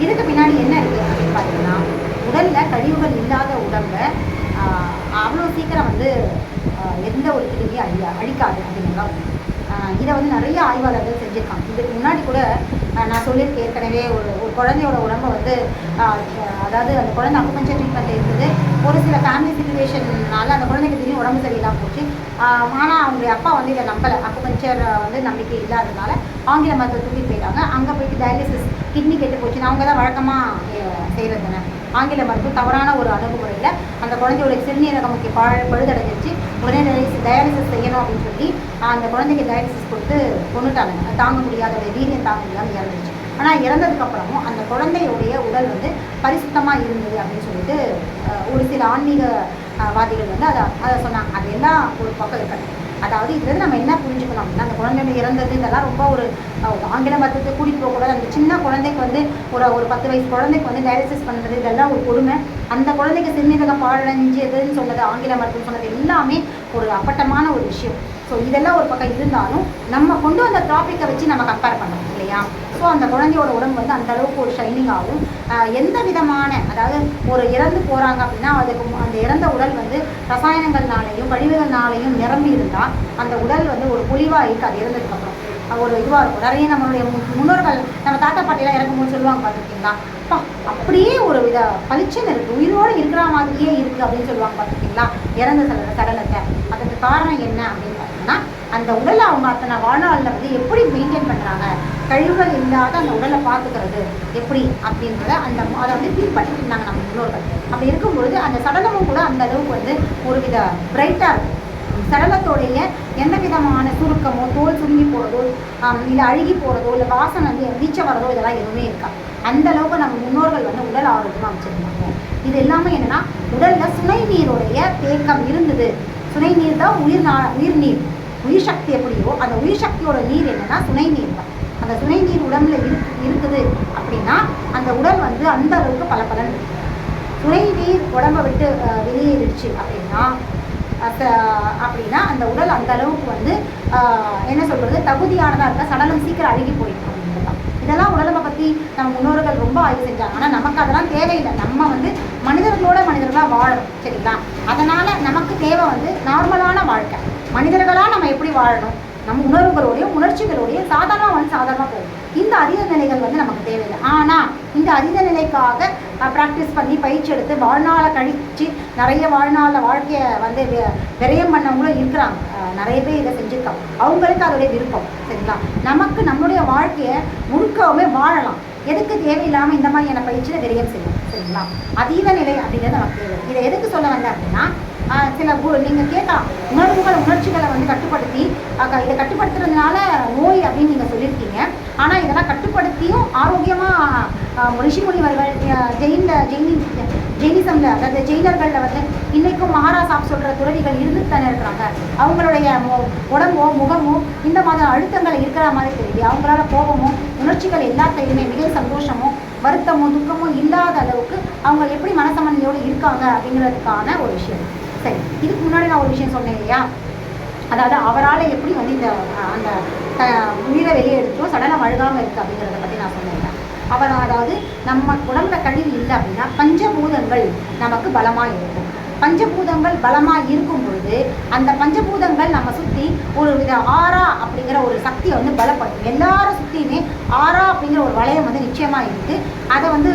இதுக்கு பின்னாடி என்ன இருக்குது அப்படின்னு பார்த்தீங்கன்னா, உடலில் கழிவுகள் இல்லாத உடம்பை அவ்வளோ சீக்கிரம் வந்து எந்த ஒரு கிருமியும் அழிக்காது அப்படிங்கிறதான். இதை வந்து நிறைய ஆய்வாளர்கள் செஞ்சுருக்காங்க. இதுக்கு முன்னாடி கூட நான் சொல்லியிருக்கேன் ஏற்கனவே, ஒரு குழந்தையோட உடம்பை வந்து அதாவது அந்த குழந்தை அக்குபஞ்சர் ட்ரீட்மெண்ட் இருந்தது. ஒரு சில ஃபேமிலி சிச்சுவேஷன்னால அந்த குழந்தைக்கு திடீர்னு உடம்பு சரியில்லாமல் போச்சு. ஆனால் அவங்களுடைய அப்பா வந்து இதை நம்பலை. அக்குபஞ்சர் வந்து நம்பிக்கை இல்லாததுனால ஆங்கில மருத்துவ தூக்கிட்டு போயிட்டாங்க. அங்கே போயிட்டு டயாலிசிஸ், கிட்னி கெட்டு போச்சுன்னு அவங்க தான் வழக்கமாக செய்கிறது தானே. ஆங்கில மருத்துவம் தவறான ஒரு அணுகுமுறையில் அந்த குழந்தையோட சிறுநீரகமுக்கு பழுதடைஞ்சிருச்சு. உடனே டயாலிசிஸ் செய்யணும் அப்படின்னு சொல்லி அந்த குழந்தைக்கு டயாலிசிஸ் கொடுத்து கொண்டுட்டாங்க. தாங்க முடியாத வீரியம் தாங்க முடியாமல் இறந்துச்சு. ஆனால் இறந்ததுக்கப்புறமும் அந்த குழந்தையுடைய உடல் வந்து பரிசுத்தமாக இருந்தது அப்படின்னு சொல்லிட்டு ஒரு சில ஆன்மீகவாதிகள் வந்து அதை சொன்னாங்க. அது எல்லாம் ஒரு பக்கம் இருக்கணும். அதாவது இதுலேருந்து நம்ம என்ன புரிஞ்சுக்கணும் அப்படின்னா, அந்த குழந்தைங்க இறந்தது இதெல்லாம் ரொம்ப ஒரு ஆங்கில மருத்துவத்தை கூட்டிகிட்டு போகக்கூடாது. அந்த சின்ன குழந்தைக்கு வந்து ஒரு 10 வயசு குழந்தைக்கு வந்து டயாலிசிஸ் பண்ணுறது இதெல்லாம் ஒரு கொடுமை. அந்த குழந்தைக்கு சிறுநீரக பாழடைஞ்சதுன்னு சொன்னது, ஆங்கில மருத்துவம் சொன்னது எல்லாமே ஒரு அப்பட்டமான ஒரு விஷயம். ஸோ இதெல்லாம் ஒரு பக்கம் இருந்தாலும் நம்ம கொண்டு வந்த டாப்பிக்கை வச்சு நம்ம கம்பேர் பண்ணணும் இல்லையா. ஸோ அந்த குழந்தையோட உடம்பு வந்து அந்த அளவுக்கு ஒரு ஷைனிங் ஆகும். எந்த விதமான, அதாவது ஒரு இறந்து போகிறாங்க அப்படின்னா அதுக்கு அந்த இறந்த உடல் வந்து ரசாயனங்கள்னாலையும் கழிவுகள்னாலையும் நிரம்பி இருந்தால் அந்த உடல் வந்து ஒரு பொலிவாக இருக்காது. இறந்ததுக்கப்புறம் ஒரு இதுவாக இருக்கும். நிறைய நம்மளுடைய முன்னோர்கள், நம்ம தாத்தா பாட்டிலாம் இறக்கும்போது சொல்லுவாங்க பார்த்துருக்கீங்களா, அப்பா அப்படியே ஒரு வித பளிச்சுன்னு இருக்குது, உயிரோடு இருக்கிற மாதிரியே இருக்குது அப்படின்னு சொல்லுவாங்க பார்த்துருக்கீங்களா இறந்த சடலத்தை. அதுக்கு காரணம் என்ன அப்படின்னு பார்த்தீங்கன்னா, அந்த உடலை அவங்க அத்தனை வாழ்நாளில் வந்து எப்படி மெயின்டைன் பண்ணுறாங்க, கழிவுகள் இல்லாத அந்த உடலை பார்த்துக்கிறது எப்படி அப்படின்றத அதை வந்து ஃபீல் பண்ணிட்டு இருந்தாங்க நம்ம முன்னோர்கள். அப்படி இருக்கும்பொழுது அந்த சடலமும் கூட அந்த அளவுக்கு வந்து ஒரு வித பிரைட்டாக இருக்கும். சடலத்தோடைய எந்த விதமான சுருக்கமோ, தோல் சுருங்கி போகிறதோ, இல்லை அழுகி போகிறதோ, இல்லை வாசனை வந்து வீச்ச வரதோ இதெல்லாம் எதுவுமே இருக்காது. அந்த அளவுக்கு நம்ம முன்னோர்கள் வந்து உடல் ஆரோக்கியமாக அமைச்சிருந்தாங்க. இது எல்லாமே என்னென்னா, உடலில் சுனை நீருடைய தேக்கம் இருந்தது. சுனை நீர் தான் உயிர் நீர். உயிர் சக்தி எப்படியோ அந்த உயிர் சக்தியோட நீர் என்னென்னா சுனை நீர் தான். அந்த சுனை நீர் உடம்புல இருக்குது அப்படின்னா அந்த உடல் வந்து அந்த அளவுக்கு பலன் இருக்குது. சுனை நீர் உடம்பை விட்டு வெளியேறிடுச்சு அப்படின்னா அந்த உடல் அந்த அளவுக்கு வந்து என்ன சொல்கிறது, தகுதியானதாக இருக்கா, சடலம் சீக்கிரம் அழுகி போயிடும் அப்படின்றதான். இதெல்லாம் உடலை பற்றி நம்ம முன்னோர்கள் ரொம்ப ஆய்வு செஞ்சாங்க. ஆனால் நமக்கு அதெல்லாம் தேவையில்லை. நம்ம வந்து மனிதர்களாக வாழணும் சரிங்களா. அதனால் நமக்கு தேவை வந்து நார்மலான வாழ்க்கை. மனிதர்களாக நம்ம எப்படி வாழணும், நம்ம உணர்வுகளோடையும் உணர்ச்சிகளோடையும் சாதாரணமாக போகும். இந்த அதீத நிலைகள் வந்து நமக்கு தேவையில்லை. ஆனால் இந்த அதீத நிலைக்காக ப்ராக்டிஸ் பண்ணி பயிற்சி எடுத்து வாழ்நாளை கழித்து நிறைய வாழ்க்கையை வந்து விரயம் பண்ணவங்களும் இருக்கிறாங்க. நிறைய பேர் இதை செஞ்சுருக்காங்க. அவங்களுக்கு அதோடைய விருப்பம் சரிங்களா. நமக்கு நம்மளுடைய வாழ்க்கையை முழுக்கவுமே வாழலாம். எதுக்கு தேவையில்லாமல் இந்த மாதிரியான பயிற்சியில் விரயம் செய்யும் சரிங்களா. அதீத நிலை அப்படிங்கிறது நமக்கு தேவை. இதை எதுக்கு சொல்ல வந்தேன் அப்படின்னா, சில நீங்கள் கேட்கலாம், உணர்ச்சிகளை வந்து கட்டுப்படுத்தி இதை கட்டுப்படுத்துறதுனால நோய் அப்படின்னு நீங்கள் சொல்லியிருக்கீங்க. ஆனால் இதெல்லாம் கட்டுப்படுத்தியும் ஆரோக்கியமாக ரிஷிமுனிவர்கள் ஜெயினிசமில், அதாவது ஜெயினர்களில் வந்து இன்றைக்கும் மகாராசாப் சொல்கிற துறவிகள் இருந்துட்டு தானே இருக்கிறாங்க. அவங்களுடைய உடம்போ முகமோ இந்த மாதிரி அழுத்தங்கள் இருக்கிற மாதிரி தெரியுது. அவங்களால கோபமோ உணர்ச்சிகள் எல்லாத்தையுமே மிக சந்தோஷமோ வருத்தமோ துக்கமோ இல்லாத அளவுக்கு அவங்க எப்படி மனசமநிலையோடு இருக்காங்க அப்படிங்கிறதுக்கான ஒரு விஷயம். சரி, இதுக்கு முன்னாடி நான் ஒரு விஷயம் சொன்னேன் இல்லையா, அதாவது அவரால் எப்படி வந்து இந்த அந்த உயிரை வெளியே எடுத்தோம் சடலம் அழுகாமல் இருக்குது அப்படிங்கிறத பற்றி நான் சொன்னேன். அதாவது நம்ம உடம்புல கழிவு இல்லை அப்படின்னா பஞ்சபூதங்கள் நமக்கு பலமாக இருக்கும். பஞ்சபூதங்கள் பலமாக இருக்கும் பொழுது அந்த பஞ்சபூதங்கள் நம்ம சுற்றி ஒரு வித ஆரா அப்படிங்கிற ஒரு சக்தியை வந்து பலப்படுத்தும். எல்லாரும் சுற்றியுமே ஆரா அப்படிங்கிற ஒரு வளையம் வந்து நிச்சயமாக இருக்குது. அதை வந்து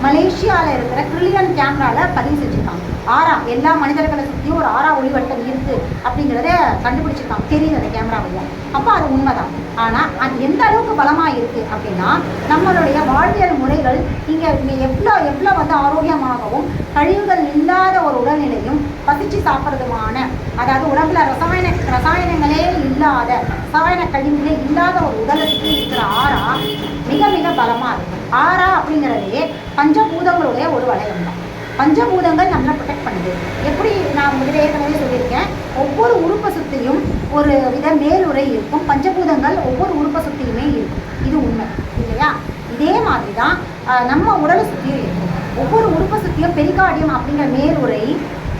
மலேசியாவில் இருக்கிற ட்ரில்லியன் கேமராவில் பதிவு செஞ்சுருக்காங்க. ஆரா எல்லா மனிதர்களை சுற்றியும் ஒரு ஆரா ஒளிவட்டம் இருக்குது அப்படிங்கிறத கண்டுபிடிச்சிருக்காங்க. தெரியுது அந்த கேமரா வழியா. அப்போ அது உண்மைதான். ஆனால் அது எந்த அளவுக்கு பலமாக இருக்குது அப்படின்னா, நம்மளுடைய வாழ்வியல் முறைகள் இங்கே எவ்வளோ வந்து ஆரோக்கியமாகவும் கழிவுகள் இல்லாத ஒரு உடல்நிலையும் பசிச்சு சாப்பிட்றதுமான, அதாவது உடம்புல ரசாயனங்களே இல்லாத ரசாயன கழிவுகளே இல்லாத ஒரு உடலை சுற்றி இருக்கிற ஆரா மிக மிக பலமாக இருக்கும். ஆரா அப்படிங்கிறதே பஞ்சபூதங்களுடைய ஒரு வளையம் தான். பஞ்சபூதங்கள் நம்மளை ப்ரொடெக்ட் பண்ணுது. எப்படி நான் முதல்ல ஏற்கனவே சொல்லியிருக்கேன், ஒவ்வொரு உறுப்பை சுற்றியும் ஒரு வித மேலுறை இருக்கும். பஞ்சபூதங்கள் ஒவ்வொரு உறுப்பை சுற்றியுமே இருக்கும். இது உண்மை இல்லையா. இதே மாதிரி தான் நம்ம உடலை சுற்றியும் இருக்கும். ஒவ்வொரு உறுப்பை சுற்றியும் பெரிகார்டியம் அப்படிங்கிற மேலுறை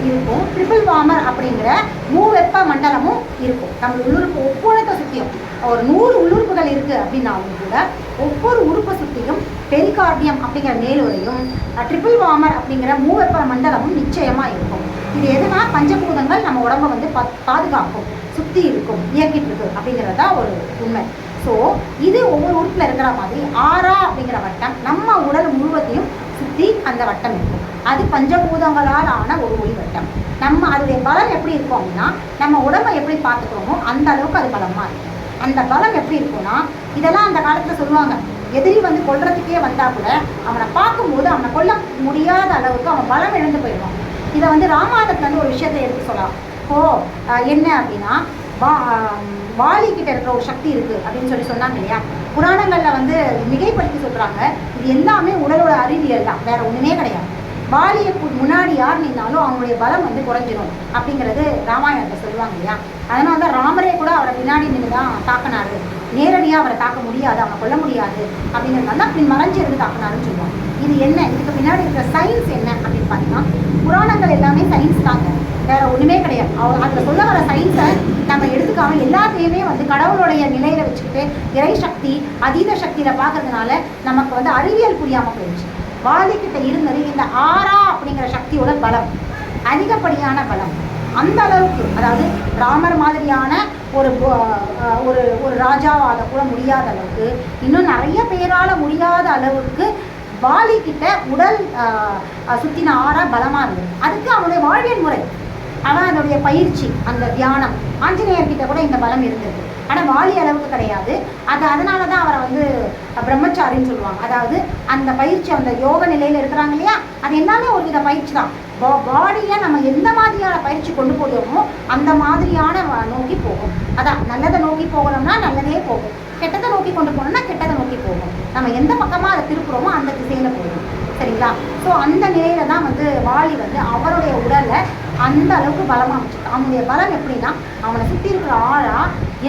இருக்கும். ட்ரிபிள் வார்மர் அப்படிங்கிற மூவெப்ப மண்டலமும் இருக்கும். நம்ம உள்ளுறுப்பு ஒவ்வொருத்த சுற்றியும் ஒரு 100 உள்ளுறுப்புகள் இருக்குது அப்படின்னாலும் கூட ஒவ்வொரு உறுப்பை சுற்றியும் பெரிகார்டியம் பரிகார்டியம் அப்படிங்கிற மேலுரையும் ட்ரிபிள் வார்மர் அப்படிங்கிற மூவெப்ப மண்டலமும் நிச்சயமாக இருக்கும். இது எதுனா பஞ்சபூதங்கள் நம்ம உடம்பை வந்து பாதுகாக்கும், சுற்றி இருக்கும், இயக்கிட்டு இருக்கு அப்படிங்கிறது தான் ஒரு உண்மை. ஸோ இது ஒவ்வொரு உறுப்பில் இருக்கிற மாதிரி ஆறா அப்படிங்கிற வட்டம் நம்ம உடல் முழுவதையும் சுற்றி அந்த வட்டம் இருக்கும். அது பஞ்சபூதங்களால் ஆன ஒரு ஒளி வட்டம். நம்ம அதோடைய பலம் எப்படி இருக்கும் அப்படின்னா, நம்ம உடம்பை எப்படி பார்த்துக்கிறோமோ அந்த அளவுக்கு அது பலமாக இருக்கும். அந்த பலம் எப்படி இருக்கும்னா, இதெல்லாம் அந்த காலத்தில் சொல்லுவாங்க, எதிரி வந்து கொல்றதுக்கே வந்தால் கூட அவனை பார்க்கும்போது அவனை கொல்ல முடியாத அளவுக்கு அவன் பலம் இழந்து போயிடுவான். இதை வந்து ராமாயணத்துலேருந்து ஒரு விஷயத்தை எடுத்து சொல்லலாம். என்ன அப்படின்னா, வாலிக்கிட்ட இருக்கிற ஒரு சக்தி இருக்குது அப்படின்னு சொன்னாங்க இல்லையா. புராணங்களில் வந்து மிகைப்படுத்தி சொல்கிறாங்க, இது எல்லாமே உடலோட அறிவியல் தான், வேற ஒன்றுமே கிடையாது. வாலியை முன்னாடி யார் நின்னாலும் அவங்களுடைய பலம் வந்து குறைஞ்சிடும் அப்படிங்கிறது ராமாயணத்தை சொல்லுவாங்க இல்லையா. அதனால தான் ராமரே கூட அவரை பின்னாடி நின்று தான் தாக்கினாரு, நேரடியாக அவரை தாக்க முடியாது, அவனை கொல்ல முடியாது அப்படிங்கிறதுனால தான் பின் மறைஞ்சி இருந்து தாக்கினாருன்னு சொல்லுவாங்க. இது என்ன, இதுக்கு பின்னாடி இருக்கிற சயின்ஸ் என்ன அப்படின்னு பார்த்தீங்கன்னா, புராணங்கள் எல்லாமே சயின்ஸ் தாங்க, வேற ஒன்றுமே கிடையாது. அதில் சொல்ல வர சயின்ஸை நம்ம எடுத்துக்காம எல்லாத்தையுமே வந்து கடவுளுடைய நிலையில வச்சுக்கிட்டு இறை சக்தி அதீத சக்தியில் பார்க்கறதுனால நமக்கு வந்து அறிவியல் புரியாமல் போயிடுச்சு. வாலிக்கிட்ட இருந்தது இந்த ஆறா அப்படிங்கிற சக்தியோட பலம், அதிகப்படியான பலம். அந்த அளவுக்கு, அதாவது ராமர் மாதிரியான ஒரு ஒரு ஒரு ராஜாவால் கூட முடியாத அளவுக்கு, இன்னும் நிறைய பேரால் முடியாத அளவுக்கு வாலிக்கிட்ட உடல் சுத்தின ஆறா பலமாக இருந்தது. அதுக்கு அவனுடைய வாழ்வியல் முறை, அவன் அதனுடைய பயிற்சி, அந்த தியானம். ஆஞ்சநேயர்கிட்ட கூட இந்த பலம் இருந்தது, ஆனால் வாலி அளவுக்கு கிடையாது. அதனால தான் அவரை வந்து பிரம்மச்சாரின்னு சொல்லுவாங்க. அதாவது அந்த பயிற்சி, அந்த யோக நிலையில் இருக்கிறாங்க இல்லையா, அது எல்லாமே ஒரு வித பயிற்சி தான். பாடியை நம்ம எந்த மாதிரியான பயிற்சி கொண்டு போகிறோமோ அந்த மாதிரியான நோக்கி போகும். அதான் நல்லதை நோக்கி போகணும்னா நல்லதே போகும், கெட்டதை நோக்கி கொண்டு போகணும்னா கெட்டதை நோக்கி போகும். நம்ம எந்த பக்கமாக அதை திருப்புறோமோ அந்த திசையில் போகும். சரிங்களா? ஸோ அந்த நிலையில தான் வந்து வாலி வந்து அவருடைய உடலை அந்த அளவுக்கு பலமாக வச்சுருக்கான். அவனுடைய பலம் எப்படின்னா, அவனை சுற்றி இருக்கிற ஆறா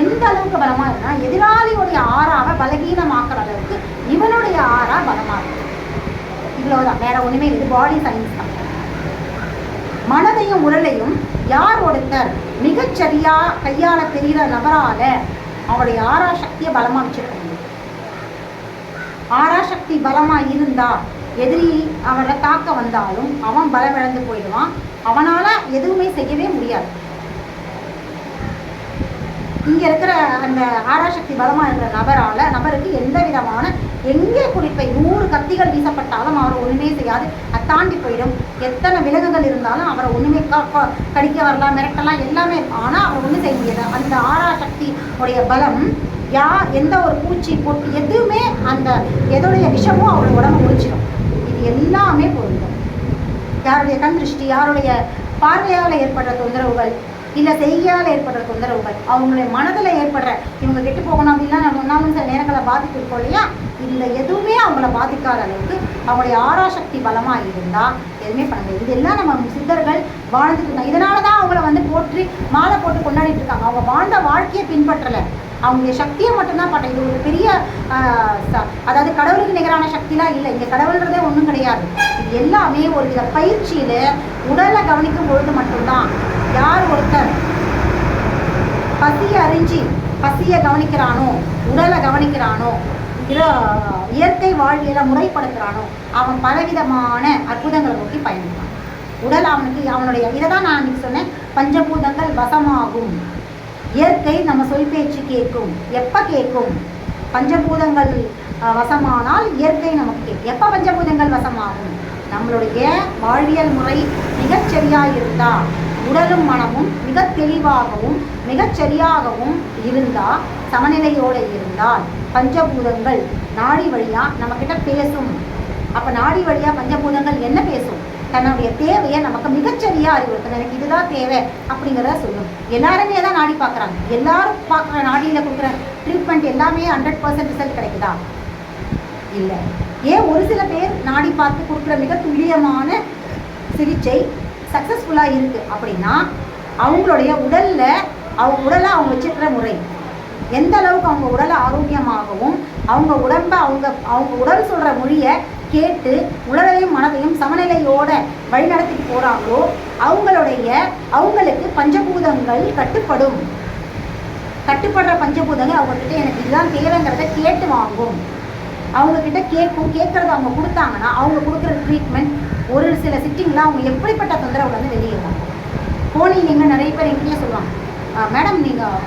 எந்த அளவுக்கு பலமாக இருக்குன்னா, எதிராளியுடைய ஆறாவை பலகீனமாக்குற அளவுக்கு இவனுடைய ஆறா பலமாக இருக்கு. இவ்வளோதான், வேற ஒன்றுமே. இது பாடி சயின்ஸ் தான். மனதையும் உடலையும் யார் ஒருத்தர் மிகச்சரியா கையாள தெரிகிற நபரால அவருடைய ஆறா சக்தியை பலமாக வச்சிருக்க முடியும். ஆறா சக்தி பலமாக இருந்தா எதிரி அவனை தாக்க வந்தாலும் அவன் பலம் இழந்து போயிடுவான், அவனால எதுவுமே செய்யவே முடியாது. இங்க இருக்கிற அந்த ஆறாசக்தி பலமா இருக்கிற நபருக்கு எந்த விதமான எங்கே குறிப்பை 100 கத்திகள் வீசப்பட்டாலும் அவரை ஒண்ணுமே செய்யாது, தாண்டி போயிடும். எத்தனை விலங்குகள் இருந்தாலும் அவரை ஒண்ணுமே கடிக்க வரலாம், மிரட்டலாம், எல்லாமே. ஆனா அவர் ஒன்றும் செய்ய முடியாது. அந்த ஆறாசக்தி உடைய பலம் எந்த ஒரு பூச்சி பொட்டு எதுவுமே அந்த எதோடைய விஷமும் அவருடைய உடம்பு முடிச்சிடும். இது எல்லாமே பொருந்தும். யாருடைய கண் திருஷ்டி, யாருடைய பார்வையால் ஏற்படுற தொந்தரவுகள், இல்லை செய்கையால் ஏற்படுற தொந்தரவுகள், அவங்களுடைய மனதில் ஏற்படுற இவங்க கெட்டு போகணும் அப்படின்னா நம்ம ஒன்றாலும் சில நேரங்களை பாதிப்பு இருக்கோம் இல்லையா, இந்த எதுவுமே அவங்கள பாதிக்காத அளவுக்கு அவங்களுடைய ஆறாசக்தி பலமாக இருந்தால் எதுவுமே பண்ண முடியாது. இதெல்லாம் நம்ம சித்தர்கள் வாழ்ந்துட்டு இருக்காங்க. இதனால தான் அவங்கள வந்து போற்றி மாலை போட்டு கொண்டாடிட்டு இருக்காங்க. அவங்க வாழ்ந்த வாழ்க்கையை பின்பற்றலை, அவங்களுடைய சக்தியை மட்டும்தான் பார்த்தேன். இது ஒரு பெரிய அதாவது கடவுளுக்கு நிகரான சக்திலாம் இல்லை. இங்கே கடவுள்ன்றதே ஒன்றும் கிடையாது. இது எல்லாமே ஒரு வித பயிற்சியில் உடலை கவனிக்கும் பொழுது மட்டும்தான். யார் ஒருத்தர் பசியை அறிஞ்சு பசியை கவனிக்கிறானோ, உடலை கவனிக்கிறானோ, இயற்கை வாழ்வியலை முறைப்படுத்துகிறானோ, அவன் பலவிதமான அற்புதங்களை நோக்கி பயணிப்பான். உடல் அவனுடைய இதை தான் நான் அன்றைக்கி சொன்னேன், பஞ்சபூதங்கள் வசமாகும். இயற்கை நம்ம சொல் பேச்சு கேட்கும். எப்போ கேட்கும்? பஞ்சபூதங்கள் வசமானால் இயற்கை நமக்கு கேட்கும். எப்போ பஞ்சபூதங்கள் வசமாகும்? நம்மளுடைய வாழ்வியல் முறை மிகச்சரியாக இருந்தால், உடலும் மனமும் மிக தெளிவாகவும் மிகச்சரியாகவும் இருந்தால், சமநிலையோடு இருந்தால், பஞ்சபூதங்கள் நாடி வழியாக நம்மக்கிட்ட பேசும். அப்போ நாடி வழியாக பஞ்சபூதங்கள் என்ன பேசும்? தன்னுடைய தேவையை நமக்கு மிகச்சரியாக அறிவுறுத்தணும். எனக்கு இதுதான் தேவை அப்படிங்கிறத சொல்லும். எல்லாருமே தான் நாடி பார்க்குறாங்க. எல்லாரும் பார்க்குற நாடியில் கொடுக்குற ட்ரீட்மெண்ட் எல்லாமே 100% ரிசல்ட் கிடைக்குதா? இல்லை. ஏன் ஒரு சில பேர் நாடி பார்த்து கொடுக்குற மிக துல்லியமான சிகிச்சை சக்ஸஸ்ஃபுல்லாக இருக்குது அப்படின்னா, அவங்களுடைய அவங்க உடலை அவங்க வச்சுக்கிற முறை, எந்த அளவுக்கு அவங்க உடலை ஆரோக்கியமாகவும் அவங்க உடம்பை அவங்க உடல் சொல்கிற மொழியை கேட்டு உடலையும் மனதையும் சமநிலையோட வழிநடத்திட்டு போகிறாங்களோ அவங்களுக்கு பஞ்சபூதங்கள் கட்டுப்படுற பஞ்சபூதங்கள் அவங்ககிட்ட எனக்கு இதுதான் தேவைங்கிறத கேட்டு வாங்கும். அவங்கக்கிட்ட கேட்குறத அவங்க கொடுத்தாங்கன்னா அவங்க கொடுக்குற ட்ரீட்மெண்ட் ஒரு சில சிட்டிங்கில் அவங்க எப்படிப்பட்ட தொந்தரவுலேருந்து வெளியேறாங்க. போனீங்க நிறைய பேர் எங்கேயே சொல்லுவாங்க, மேடம் நீங்கள்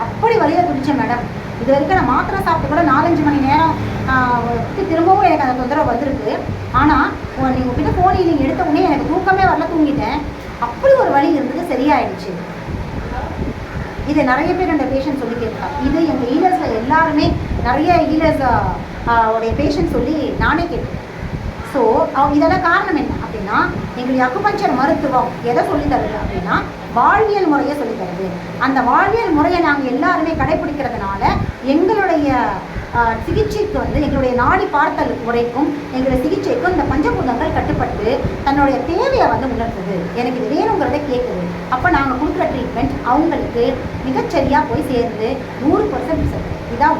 அப்படி வழியாக துடிச்சேன் மேடம், இது வரைக்கும் நான் மாத்திரை சாப்பிட்டு கூட 4-5 மணி நேரம் திரும்பவும் எனக்கு அந்த தொந்தரவு வந்திருக்கு. ஆனால் நீங்கள் உங்ககிட்ட ஃபோனை நீங்கள் எடுத்த உடனே எனக்கு தூக்கமே வரல, தூங்கிட்டேன், அப்படி ஒரு வழி இருந்தது, சரியாயிடுச்சு. இதை நிறைய பேர் அந்த பேஷண்ட் சொல்லி கேட்குறாங்க. இது எங்கள் ஈலர்ஸில் எல்லாருமே நிறைய ஈலர்ஸ் உடைய பேஷண்ட் சொல்லி நானே கேட்குறேன். ஸோ இதெல்லாம் காரணம் என்ன அப்படின்னா, எங்களுடைய அக்குபஞ்சர் மருத்துவம் எதை சொல்லித்தருது அப்படின்னா வாழ்வியல் முறையை சொல்லித்தருது. அந்த வாழ்வியல் முறையை நாங்கள் எல்லாருமே கடைபிடிக்கிறதுனால எங்களுடைய சிகிச்சைக்கு எங்களுடைய நாடி பார்த்தல் முறைக்கும் எங்களுடைய சிகிச்சைக்கும் இந்த பஞ்சபூதங்கள் கட்டுப்பட்டு தன்னுடைய தேவையை உணர்த்துது. எனக்கு இது வேணுங்கிறத கேட்குது. அப்போ நாங்கள் கொடுக்குற ட்ரீட்மெண்ட் அவங்களுக்கு மிகச்சரியாக போய் சேர்ந்து 100% இதான்